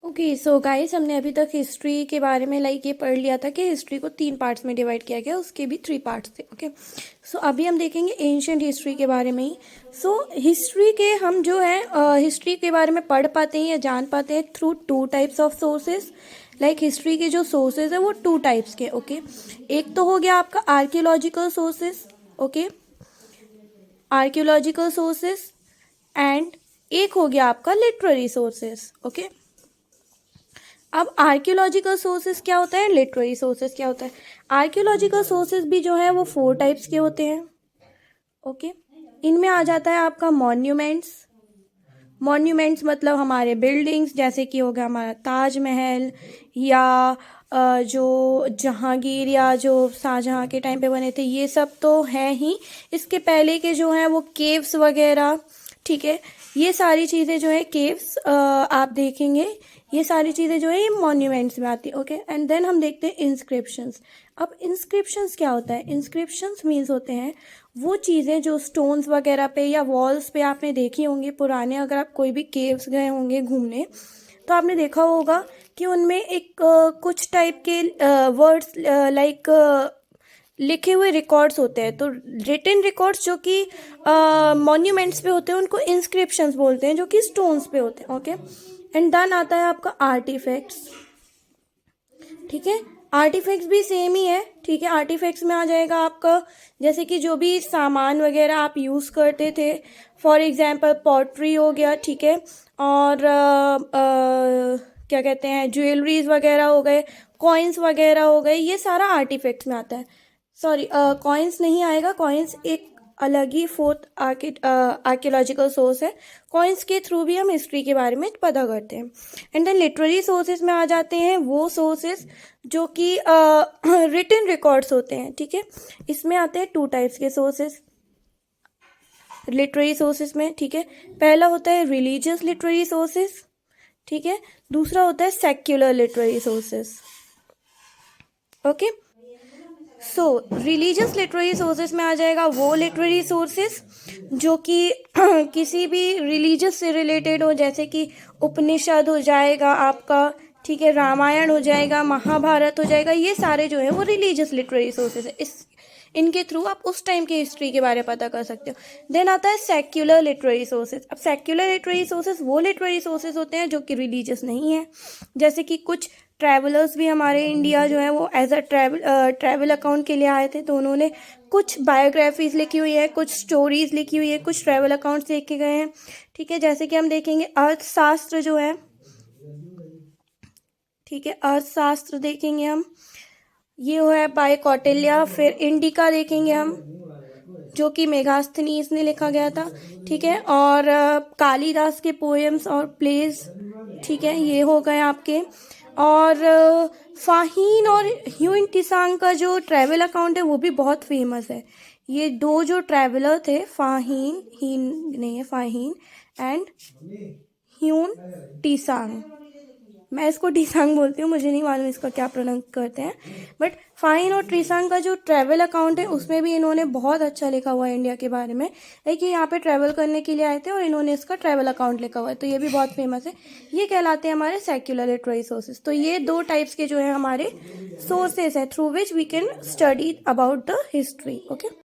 Okay so guys, हमने अभी तक हिस्ट्री के बारे में ये पढ़ लिया था कि हिस्ट्री को 3 पार्ट्स में डिवाइड किया गया, उसके भी 3 पार्ट्स थे। ओके सो अभी हम देखेंगे एंशियंट हिस्ट्री के बारे में ही। सो हिस्ट्री के हम जो है हिस्ट्री के बारे में पढ़ पाते हैं या जान पाते हैं through 2 types of sources. History के जो सोर्सेज है वो 2 टाइप्स के। ओके एक तो हो गया आपका archaeological sources. Okay archaeological sources and एक हो गया आपका लिटरेरी सोर्सेज। ओके अब आर्कियोलॉजिकल सोर्सेज क्या होता है, लिटरेरी सोर्सेज क्या होता है। आर्कियोलॉजिकल सोर्सेज भी जो है वो 4 टाइप्स के होते हैं। ओके इनमें आ जाता है आपका मॉन्यूमेंट्स। मॉन्यूमेंट्स मतलब हमारे बिल्डिंग्स, जैसे कि हो गया हमारा ताजमहल या जो जहांगीर या जो शाहजहां के टाइम पे बने थे, ये सब तो है ही। इसके पहले के जो हैं वो केव्स वगैरह, ठीक है, ये सारी चीज़ें जो है केव्स आप देखेंगे, ये सारी चीज़ें जो है ये मॉन्यूमेंट्स में आती है। ओके एंड देन हम देखते हैं इंस्क्रिप्शंस। अब इंस्क्रिप्शंस क्या होता है, इंस्क्रिप्शंस मीन्स होते हैं वो चीज़ें जो स्टोन्स वगैरह पे या वॉल्स पे आपने देखी होंगी पुराने, अगर आप कोई भी केव्स गए होंगे घूमने तो आपने देखा होगा कि उनमें एक कुछ टाइप के वर्ड्स लिखे हुए रिकॉर्ड्स होते हैं। तो रिटन रिकॉर्ड्स जो कि मॉन्यूमेंट्स पे होते हैं उनको इंस्क्रिप्शंस बोलते हैं, जो कि स्टोन्स पे होते हैं। ओके एंड देन आता है आपका आर्टिफैक्ट्स। ठीक है, आर्टिफैक्ट्स भी सेम ही है। ठीक है, आर्टिफैक्ट्स में आ जाएगा आपका जैसे कि जो भी सामान वगैरह आप यूज़ करते थे, फॉर एग्जांपल पॉटरी हो गया, ठीक है, और क्या कहते हैं ज्वेलरीज वगैरह हो गए, कॉइन्स वगैरह हो गए, ये सारा आर्टिफैक्ट्स में आता है। सॉरी, कॉइन्स नहीं आएगा, कॉइन्स एक अलग ही फोर्थ आर्कियोलॉजिकल सोर्स है। कॉइन्स के थ्रू भी हम हिस्ट्री के बारे में पता करते हैं। एंड देन लिटरेरी सोर्सेज में आ जाते हैं वो सोर्सेज जो कि रिटन रिकॉर्ड्स होते हैं। ठीक है, इसमें आते हैं 2 टाइप्स के सोर्सेज लिटरेरी सोर्सेज में। ठीक है, पहला होता है रिलीजियस लिटरेरी सोर्सेज, ठीक है, दूसरा होता है secular literary sources. Okay so religious literary sources में आ जाएगा वो लिटरेरी सोर्सेज जो कि किसी भी रिलीजियस से रिलेटेड हो, जैसे कि उपनिषद हो जाएगा आपका, ठीक है, रामायण हो जाएगा, महाभारत हो जाएगा, ये सारे जो है वो रिलीजियस लिटरेरी सोर्सेज है। इनके थ्रू आप उस टाइम की हिस्ट्री के बारे में पता कर सकते हो। देन आता है सेक्युलर लिटरेरी सोर्सेज। अब सेक्युलर लिटरेरी सोर्सेज वो लिटरेरी सोर्सेज होते हैं जो कि रिलीजियस नहीं है, जैसे कि कुछ ट्रैवलर्स भी हमारे इंडिया जो है वो एज अ ट्रैवल अकाउंट के लिए आए थे, तो उन्होंने कुछ बायोग्राफीज लिखी हुई है, कुछ स्टोरीज लिखी हुई है, कुछ ट्रैवल अकाउंट्स लिखे गए हैं। ठीक है, जैसे कि हम देखेंगे अर्थशास्त्र जो है, ठीक है, अर्थशास्त्र देखेंगे हम, ये है बाय कौटिल्य। फिर इंडिका देखेंगे हम जो कि मेगास्थनीज ने लिखा गया था। ठीक है, और कालिदास के पोएम्स और प्लेज, ठीक है, ये हो गए आपके। और फाहीन और ह्यून तिसांग का जो ट्रैवल अकाउंट है वो भी बहुत फेमस है। ये दो जो ट्रैवलर थे, फाहीन हीन नहीं है, फाहीन एंड ह्यून तिसांग, मैं इसको टीसांग बोलती हूँ, मुझे नहीं मालूम इसका क्या प्रोनाउंस करते हैं, बट फाइन और टीसांग का जो ट्रैवल अकाउंट है उसमें भी इन्होंने बहुत अच्छा लिखा हुआ है इंडिया के बारे में। ये यहाँ पे ट्रैवल करने के लिए आए थे और इन्होंने इसका ट्रैवल अकाउंट लिखा हुआ है, तो ये भी बहुत फेमस है। ये कहलाते हैं हमारे सेक्युलर लिटरेरी सोर्सेज। तो ये 2 टाइप्स के जो है हमारे सोर्सेज है through which we can study about the history. Okay.